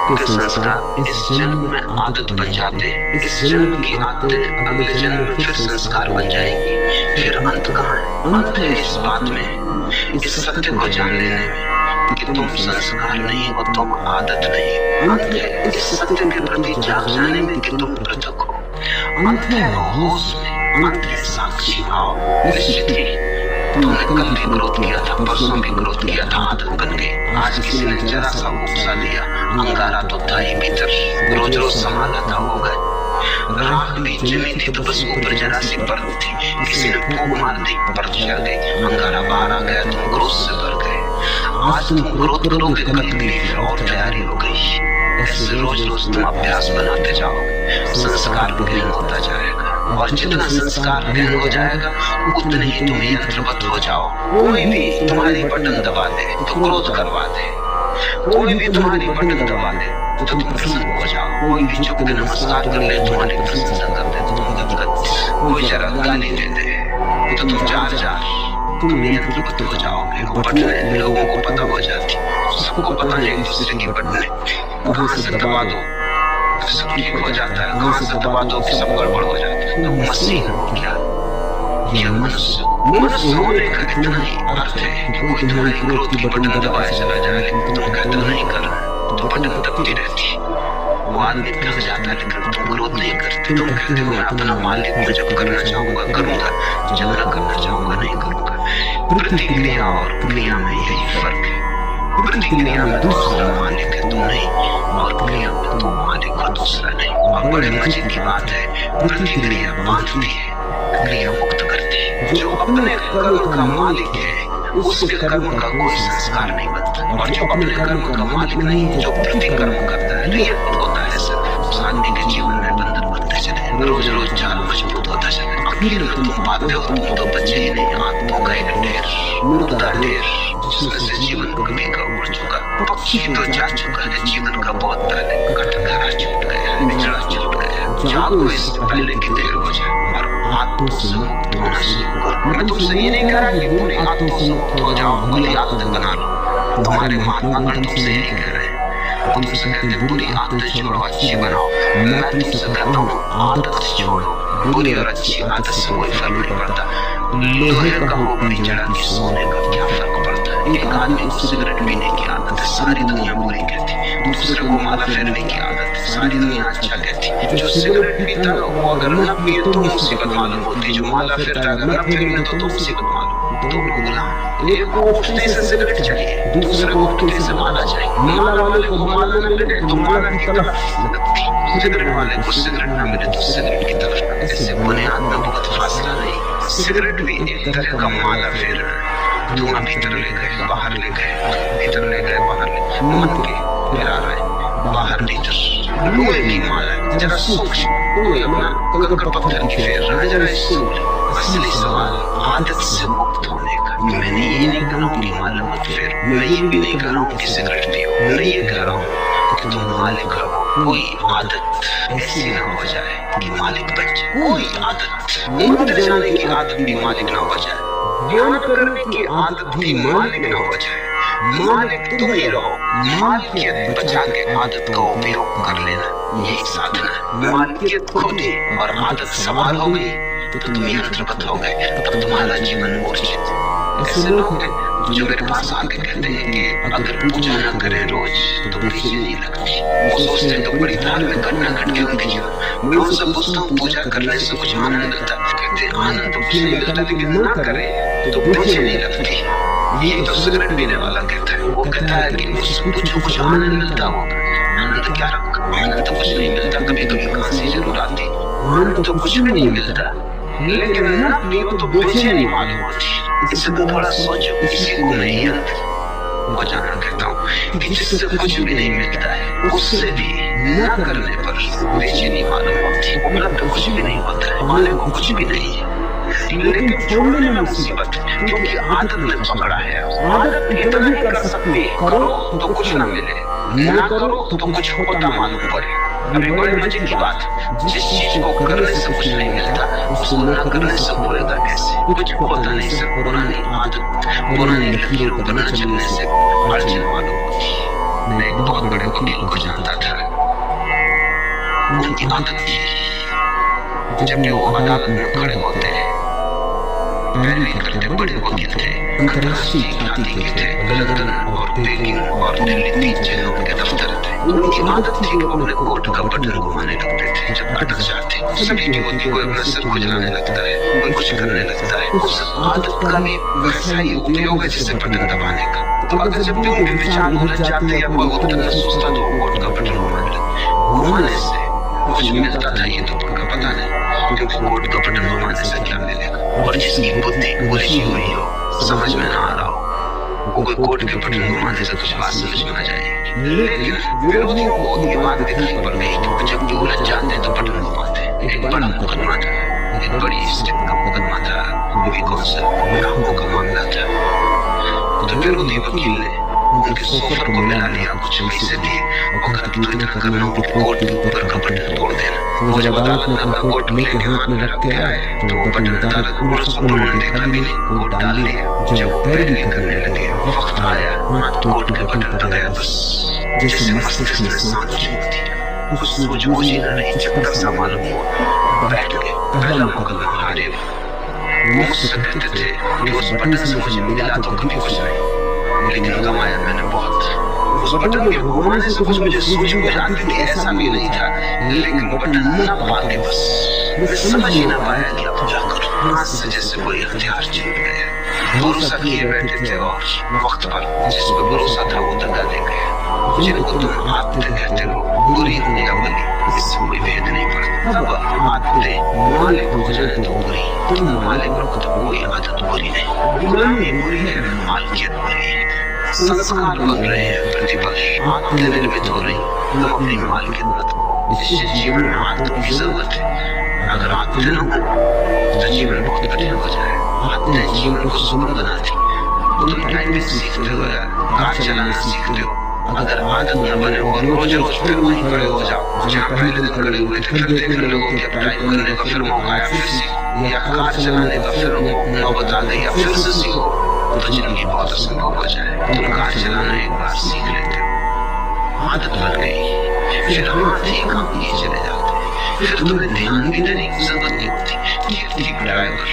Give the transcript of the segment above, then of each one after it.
के संस्कार इस जन्म में आदत बन जाते हैं। इस जन्म की आदतें अगले जन्म में फिर संस्कार बन जाएंगी। फिर अंत कहाँ है? अंत है इस बात में, इस सत्य को जान लेने में कि तुम संस्कार नहीं हो, तुम आदत नहीं। अंत है इस सत्य के प्रति जाग जाने में कि तुम पृथक हो। अंत है होश में, अंत है साक्षी भाव। निश्चित ही तुमने कल भी क्रोध किया था, परसों भी क्रोध किया था, आदत बन गई। आज किसी ने जरा सा उपसा दिया, अंगारा तो था ही भीतर, रोज रोज संभाला था हो गए। राख भी जमी थी तो बस ऊपर जरा सी परत थी, किसी ने फूंक मार दी, परत जल गई, अंगारा बाहर आ गया, तुम क्रोध से भर गए। आज तुम क्रोध करोगे, कल के लिए फिर और तैयारी हो गई। ऐसे रोज रोज तुम अभ्यास बनाते जाओगे, संस्कार गहन होता जाएगा, और जितना संस्कार गहन हो जाएगा उतने ही तुम यंत्रवत हो जाओ। कोई भी तुम्हारी बटन दबा दे तो क्रोध करवा दे, कोई भी तुम्हारी बटन दबा दे तो तुम प्रसन्न हो जाओ। कोई भी झुक के नमस्कार कर ले, तुम्हारी प्रशंसा कर दे, तुम गदगद। कोई जरा गाली दे दे तो तुम जार जार, तुम यंत्रवत हो जाओगे। बटन लोगों को पता हो जाती, सबको पता है एक दूसरे की बटन, कहाँ से दबा दो सब ठीक हो जाता है, कहाँ से दबा दो कि सब गड़बड़ हो जाता है। तो मसीह हो क्या? यह मनुष्य होने का इतना ही अर्थ है कि कोई तुम्हारी क्रोध की बटन दबाए चला जाए, लेकिन तुम कहते नहीं कर, तो बटन दबती रहती। वो आदमी थक जाता है लेकिन तुम क्रोध नहीं करते। तुम कहते हो मैं अपना मालिक में जब करना चाहूंगा करूंगा, जब ना करना चाहूंगा नहीं करूंगा। प्रतिक्रिया और क्रिया में यही फर्क है। प्रतिक्रिया में दूसरा मालिक है, तुम नहीं, और क्रिया में तुम मालिक हो, दूसरा नहीं। और बड़े मजे की बात है, प्रतिक्रिया बांधती है, क्रिया मुक्त करती है। जो अपने कर्म का मालिक है उसके कर्म का कोई संस्कार नहीं बनता, और जो अपने कर्म का मालिक नहीं, जो प्रतिकर्म करता है, रिएक्ट होता है सर, उस आदमी के जीवन में बंधन बनते चले, रोज रोज जाल मजबूत होता चले। आखिर में तुम पाते हो तुम तो बचे ही नहीं, आत्मा का एक ढेर, मुर्दा ढेर, जिसमें से जीवन कभी का उड़ चुका, पक्षी तो जा चुका है जीवन का बहुत पहले, कटघरा छूट गया, बिछड़ा छूट गया। जागो इससे पहले कि देर हो जाए, और आत्मा से मुक्त होना शुरू करो। मैं तुमसे ये नहीं कह रहा कि पूरी आत्मा से मुक्त हो जाओ, भली आदत बना लो। तुम्हारे महात्मा गण तुमसे यही कह रहे हैं, तुमसे कहते हैं बुरी आदत छोड़ो, अच्छी बनाओ। मैं तुमसे कहता हूँ आदत छोड़ो, बुरी और अच्छी आदत से कोई फर्क नहीं पड़ता। लोहे का हो पिंजरा की सोने का क्या फर्क पड़ता है? एक आदमी को सिगरेट पीने की आदत है, सारी दुनिया बुरी कहती है। दूसरे को माला फेरने की आदत है, सारी दुनिया अच्छा कहती है। जो सिगरेट पीता है वो अगर न पिए तो मुसीबत मालूम होती, जो माला फेरता है अगर न फेरे तो मुसीबत मालूम। दो गुलाम, एक को उठने से सिगरेट चाहिए, दूसरे को उठने से माला चाहिए। माला वाले को माला न मिले तो माला की तलफ लगती, सिगरेट वाले को सिगरेट न मिले तो सिगरेट की तलफ लगती। इससे बुनियाद में बहुत फासला नहीं। सिगरेट भी एक तरह का माला फेर है, धुआं भीतर ले गए बाहर ले गए, भीतर ले गए बाहर ले गए, मन के फिरा रहे बाहर भीतर। लोहे की माला जरा सूक्ष्म, कोई अपना कंकड़ पत्थर की फेर रहा है, जरा स्थूल। असली सवाल आदत से मुक्त होने का। मैंने ये नहीं कहा हूँ कि माला मत फेर, मैं ये भी नहीं कह रहा हूँ कि सिगरेट पियो, मैं ये कह रहा हूँ कि तुम मालिक रहो। कोई आदत ऐसी न हो जाए कि मालिक बन जाए, कोई आदत नींद जाने की आदत भी मालिक न हो जाए, ध्यान करने की आदत भी मालिक न हो जाए। मालिक तुम ही रहो, मालिकियत बचा के आदत का उपयोग कर लेना, यही साधना है। मालिकियत खोती और आदत सवाल हो गई तो तुम यंत्रवत हो गए, तब तुम्हारा जीवन मूर्छित। ऐसे लोग हैं जो मेरे पास आके कहते हैं कि अगर पूजा न करें रोज तो बेचैनी नहीं लगती। वो सोचते हैं तो बड़ी धार्मिक घटना घट गई उनके जीवन। मैं उनसे पूछता हूँ पूजा करने से कुछ आनंद मिलता? कहते हैं आनंद तो कुछ नहीं मिलता, लेकिन ना करें तो बेचैनी लगती। ये तो सिगरेट पीने वाला कहता है, वो कहता है कि मुझसे कुछ आनंद मिलता होगा। आनंद क्या रखा? आनंद तो कुछ नहीं मिलता, कभी कभी खांसी जरूर आती, आनंद तो कुछ भी नहीं मिलता, लेकिन न पियो तो बेचैनी मालूम होती। इससे तो थोड़ा सोचो, किसी को नहीं आता। वो जानना कहता हूँ कि जिससे कुछ भी नहीं मिलता है उससे भी न करने पर बेचैनी मालूम होती है। उपलब्ध कुछ भी नहीं होता है, मालिक को कुछ भी नहीं है, लेकिन छोड़ने में मुसीबत है, क्योंकि आदत ने पकड़ा है। आदत इतना ही कर सकती है, करो तो कुछ न मिले, ना करो तो कुछ होता मालूम पड़े। अभी बड़े मजे की बात, जिस चीज को करने से कुछ नहीं मिलता उसको न करने से होएगा कैसे? कुछ होता नहीं सर, पुरानी आदत, पुरानी लकीरों पर न चलने से अड़चन मालूम होती। मैं एक बहुत बड़े वकील को जानता था, की आदत थी। जब भी वो अदालत में खड़े होते पैरवी करते बड़े वकील थे, अंतर्राष्ट्रीय ख्याति के थे, लंदन और पेकिंग और दिल्ली 3 जेलों के दफ्तर थे। उनकी आदत थी कि वो अपने कोट का बटन घुमाने लगते थे जब अटक जाते। सभी की होती, कोई अपना सिर खुजलाने लगता है, कोई कुछ करने लगता है। उस आदत का भी वैसा ही उपयोग है जैसे बटन दबाने का। तो अगर जब भी उनके विचार उलझ जाते या कोई उतना सोचता तो कोट का बटन घुमाने से कुछ मिलता था ये तो उनका पता नहीं, क्योंकि कोट का बटन घुमाने से क्या मिलेगा। और जिसकी बुद्धि उलझी हुई हो, समझ में ना आ रहा हो, वो कोई कोट के बटन घुमाने से कुछ बात समझ में आ जाएगी। लेकिन विरोधियों को ये बात दिखाई पड़ गई कि जब भी उलझ जाते तो बटन घुमाते। एक बड़ा मुकदमा था, एक बड़ी स्टेट का मुकदमा था, वो भी कौन सा ग्रामों का मामला था। तो विरोधी वकील ने उनके सोफर को मिला लिया, कुछ पैसे दिए और कहा कि इतना करना हो कि कोर्ट के ऊपर का बटन तोड़ देना। वो जब अदालत में अपना कोर्ट लेके हाथ में रख के आए तो वो बटन अदालत उन्होंने देखा भी नहीं, कोर्ट डाल लिया। जब पैरवी करने लगे वक्त आया, हाथ कोर्ट के बटन पर गया, बस जैसे मस्तिष्क में सांस छूटती, कुछ सूझबूझ ही न रही, चक्कर सा मालूम हुआ। बैठ गए, पहला मुकदमा हारे। वो मुझसे कहते थे कि उस बटन से मुझे मिला तो कभी हो जाए, लेकिन कमाया मैंने बहुत। उस बटन के घुमाने से कुछ मुझे सूझ में आती थी, ऐसा भी नहीं था, लेकिन बटन न पाके बस मैं समझ ही न पाया कि अब क्या करूं। हाथ से जैसे कोई हथियार छूट गया। भरोसा किए बैठे थे और वक्त पर जिस पर भरोसा था वो दगा दे गया। जिनको तुम आते कहते हो, बुरी हो या भली, इससे कोई भेद नहीं पड़ता। अब आते मालिक हो जाए तो बुरी, तुम मालिक रखो तो कोई आदत बुरी नहीं। गुलामी बुरी है, मालिकियत बुरी है। संस्कार बन रहे हैं, प्रतिपक्ष आते निर्मित हो रही, तुम अपनी मालिकियत मत हो। इससे जीवन में आदतों की जरूरत है। अगर आदतें न हो तो जीवन बहुत कठिन हो जाए। आदतें जीवन को सुंदर बनाती। तुम टाइपिंग सीखते हो या कार चलाना सीखते हो, अगर आदत न बने और रोज रोज फिर वहीं खड़े हो जाओ जहाँ पहले दिन खड़े हुए थे, फिर देखने लोगों की टाइप करने का फिर मौका आया, फिर सीखो, या कार चलाने का फिर नौबत आ गई, या फिर से सीखो, तो जिंदगी बहुत असंभव हो जाए। तुम कार चलाना एक बार सीख लेते हो, आदत बन गई, फिर हाथ ही काम किए चले जाते, फिर तुम्हें ध्यान भी देने की जरूरत नहीं होती। ठीक ड्राइवर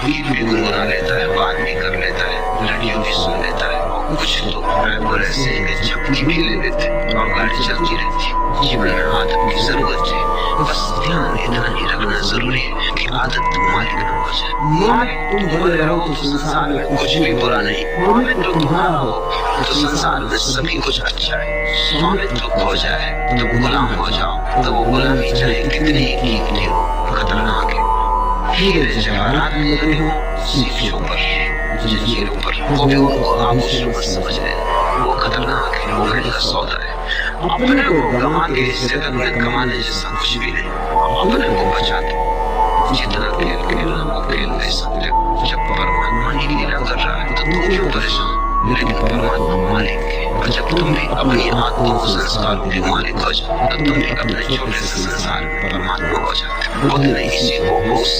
गीत भी गुनगुना लेता है, बात भी कर लेता है, रेडियो भी सुन लेता है। कुछ तो ड्राइवर ऐसे हैं झपकी भी ले लेते और गाड़ी चलती रहती। जीवन में आदत की जरूरत है, बस ध्यान इतना ही रखना जरूरी है कि आदत मालिक न हो जाए। मालिक तुम बने रहो तो संसार में कुछ भी बुरा नहीं, स्वामित्व तुम्हारा हो तो संसार में सभी कुछ अच्छा है। स्वामित्व खो जाए तो गुलाम हो जाओ, तो वो गुलामी चाहे कितनी कीमती हो, खतरनाक है। हीरे जवाहरात लगे हो सीखों पर, जंजीरों पर, वो भी उनको आभूषण मत समझ ले, वो खतरनाक है, वो महंगा सौदा है। अपने को गंवा के इस जगत में कमाने जैसा कुछ भी नहीं। अपने को बचा दो, जितना खेल खेलना वो खेल ले सकते हो। जब परमात्मा ही लीला कर रहा है तो तुम क्यों परेशान? लेकिन परमात्मा मालिक है, और जब तुम भी अपनी आत्मा को संस्कार के मालिक हो जाओ तो तुम भी अपने छोटे से संसार में परमात्मा हो जाते। बुद्ध ने इसी को होश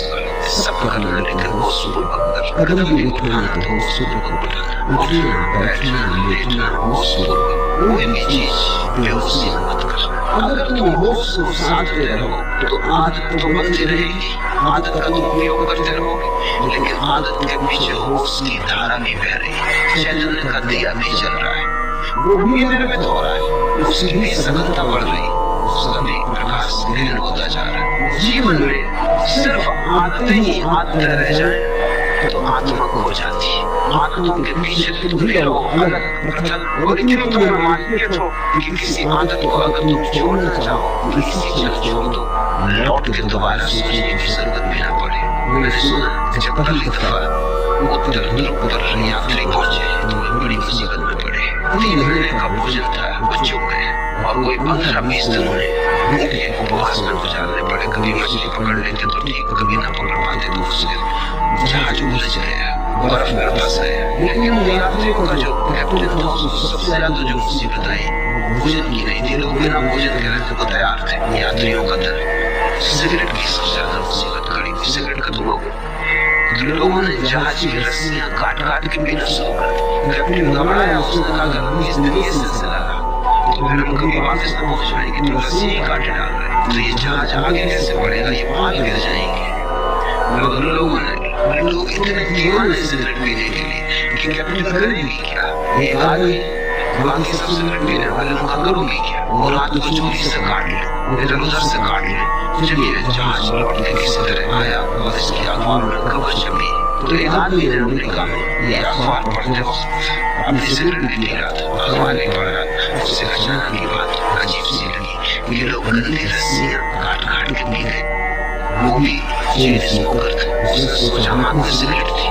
सब करना, लेकिन होश पूर्वक कर। कदम भी उठाना तो होश पूर्वक उठाना, उठना बैठना लेटना होश पूर्वक, कोई भी चीज बेहोशी मत कर। अगर तुम होश को साधते रहो तो आदत तो बनती रहेगी, आदत का तुम उपयोग करते रहोगे, लेकिन आदत के पीछे होश की धारा भी बह रही है, चैतन्य का दिया भी जल रहा है, वो भी निर्मित हो रहा है, उसकी भी सघनता बढ़ रही है, उसका भी प्रकाश गहन होता जा रहा है। जीवन में सिर्फ आदतें ही आदतें रह जाए तो आत्मा खो जाती है। आत्मा के पीछे तुम भी रहो अलग पृथक, और इतनी तुम्हें मालिकियत हो कि किसी आदत को अगर तुम छोड़ना चाहो तो इसी क्षण छोड़ दो, लौट के दोबारा सोचने की जरूरत भी ना पड़े। मैंने सुना जब पहली दफा उत्तर ध्रुव पर यात्री पहुंचे तो वे बड़ी मुसीबत में पड़े। 3 महीने का भोजन था, बच्चों में, और कोई 15-20 दिन उन्हें भूखे उपवास में गुजारने पड़े। कभी मछली पकड़ लेते तो ठीक, कभी न पकड़ पाते तो उससे जहाज उलझ गया, बर्फ में फंस गया। लेकिन यात्रियों का जो कैप्टन था उसको सबसे ज्यादा जो मुसीबत आई वो भोजन की नहीं थी। लोग बिना भोजन के रहने को तैयार थे। यात्रियों का दर सिगरेट की सबसे ज्यादा मुसीबत खड़ी थी, सिगरेट खत्म हो गई। लोगों ने जहाज की रस्सियां काट काट के पीना शुरू कर दी। कैप्टन घबराया, उसने कहा अगर हमें जिंदगी से सिलसिला रहा फिर हम कभी वापस न पहुंच पाएंगे, तो रस्सी ही काटे डाल रहे हैं। तो ये जहाज आगे कैसे बढ़ेगा, ये पार गिर जाएंगे। मगर लोग इतने दीवाने सिगरेट पीने के लिए कि कैप्टन करेंगे क्या, ये आदमी बाकी सब सिगरेट पीने वाले लोग करोगे क्या, और रात को चोरी से काट ले, इधर उधर से काट ले। चलिए जहाज लौट के किसी तरह आया और इसकी अखबार में खबर छपी, तो एक आदमी ने अमेरिका में ये अखबार पढ़ते वक्त अपनी सिगरेट भी पी रहा था, अखबार नहीं पढ़ रहा। उससे अचानक ये बात अजीब सी लगी, ये लोग गंदी रस्सियां काट काट के पी रहे, वो भी चेन स्मोकर थे। उसने सोचा हाथ में सिगरेट थी,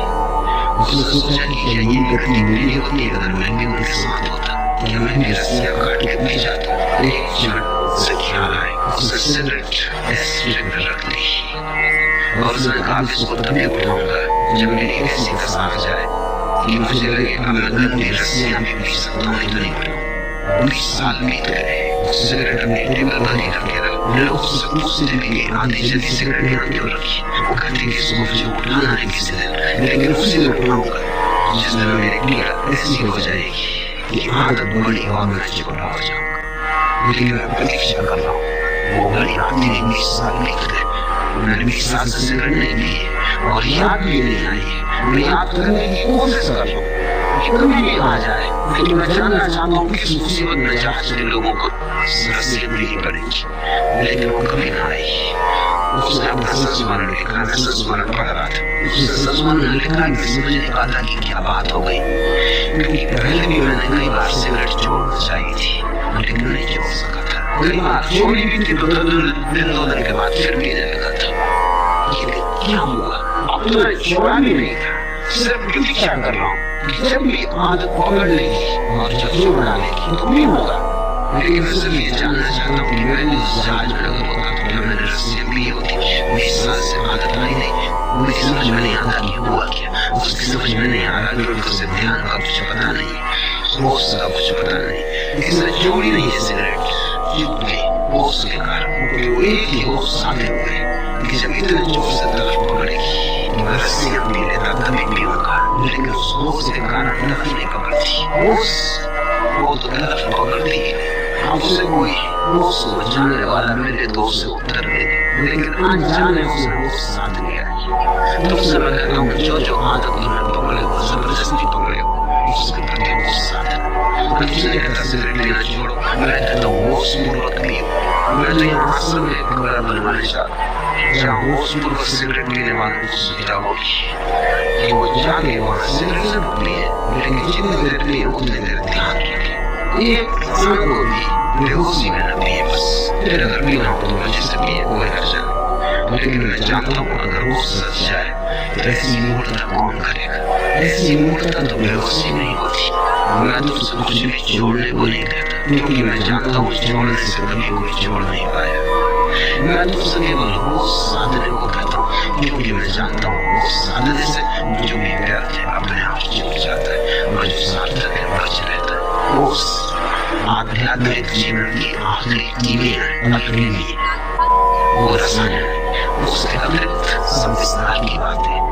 उसने सोचा कि क्या ये गति मेरी होती है अगर मैं भी उनके साथ होता, क्या मैं भी रस्सियां काट के पी जाता। एक क्षण से ख्याल आए, उसने सिगरेट एस्ट्रे में रख ली और उसने कहा इसको तभी उठाऊंगा जब मेरी ऐसी दशा आ जाए कि मुझे लगे अब मैं गंदी रस्सियां भी पी सकता हूँ। इतनी बड़ी 20 साल बीत गए, सिगरेट अपने टेबल पर नहीं रखे रहा। लोग उससे पूछते भी कि आधी जल्दी सिगरेट यहाँ क्यों रखी, वो कहते कि इसको मुझे उठाना है किसी दिन, लेकिन उसी दिन उठाऊंगा जिस दिन मेरी पीड़ा ऐसी हो जाएगी कि आदत बड़ी और मैं चिपड़ा हो जाऊंगा। लेकिन मैं प्रतीक्षा कर रहा हूँ, वो घड़ी आती है। 20 साल बीत गए, मैंने 20 साल से सिगरेट नहीं पी है और याद भी नहीं आई है। मैं याद करने की कोशिश कर रहा हूँ, कभी भी आ जाए, लेकिन मैं जानना चाहता हूँ किस मुसीबत में जहाज के लोगों को रस्सी पीनी पड़ेगी, लेकिन वो कभी ना आई। उसने अपना संस्मरण लिखा, मैं संस्मरण पढ़ रहा था। उसने संस्मरण लिखा कि समझने का था कि क्या बात हो गई, क्योंकि पहले भी मैंने कई बार सिगरेट छोड़ना चाहिए थी लेकिन नहीं छोड़ सका था। कई बार छोड़ी भी थी तो दिन 2 दिन के बाद फिर भी लगा था। लेकिन क्या हुआ, अब तो मैं छोड़ा भी नहीं था, सिर्फ प्रतीक्षा कर रहा हूँ जब भी आदत पकड़ लेगी और जब छोड़ डालेगी तो नहीं होगा। लेकिन मैं सिर्फ ये जानना चाहता हूँ कि मैंने जहाज में अगर होता तो क्या मैंने रस्सियां पी होती। 20 साल से आदत आई नहीं, मुझे समझ में नहीं आता कि हुआ क्या। उसकी समझ में नहीं आ रहा कि उसे ध्यान का कुछ पता नहीं, होश का कुछ पता नहीं। इसने छोड़ी नहीं है सिगरेट, चुप गई होश के कारण। वो एक ही होश साधे हुए कि जब इतने जोर से तलब पकड़ेगी मैं रस्सियां पी लेता तभी पीऊंगा, लेकिन उस होश के कारण तलब नहीं पकड़ती। होश वो तो तलब पकड़ती है, उससे कोई होश को जानने वाला मेरे दोस्त से उत्तर दे, लेकिन अनजाने उसने होश साध लिया। तो उससे मैं कहता हूँ जो जो आदत तुमने पकड़े हो जबरदस्ती पकड़े हो उसके प्रति होश साधना। मैं तुझे कहता सिगरेट पीना छोड़ो, मैं कहता हूँ होश पूर्वक पियो। मैं तो यहाँ असल में एक बड़ा बनवाने चाहता हूँ जहाँ होश पूर्वक सिगरेट पीने वालों को सुविधा होगी कि वो जाके वहाँ सिगरेट जरूर पिए, लेकिन जितनी देर पिए उतनी देर ध्यान रखें, एक क्षण को भी बेहोशी में न पिए बस। फिर अगर पीना हो तो मजे से पिए, कोई कर जाए। लेकिन मैं जानता हूँ अगर होश सच जाए तो ऐसी मूर्खता कौन करेगा, ऐसी मूर्खता तो बेहोशी नहीं होती। मैं तो उसको कुछ भी छोड़ने को नहीं कहता, क्योंकि मैं जानता हूँ छोड़ने से कभी कोई छोड़ नहीं पाया। मैं तो उसे केवल होश साधने को कहता हूँ, क्योंकि मैं जानता हूँ होश साधने से जो भी व्यर्थ है अपने आप छूट जाता है और जो सार्थक है बच रहता है। होश आध्यात्मिक जीवन की आखिरी कीमिया है, अपने लिए वो रसायन है, उसके अतिरिक्त सब विस्तार की बातें।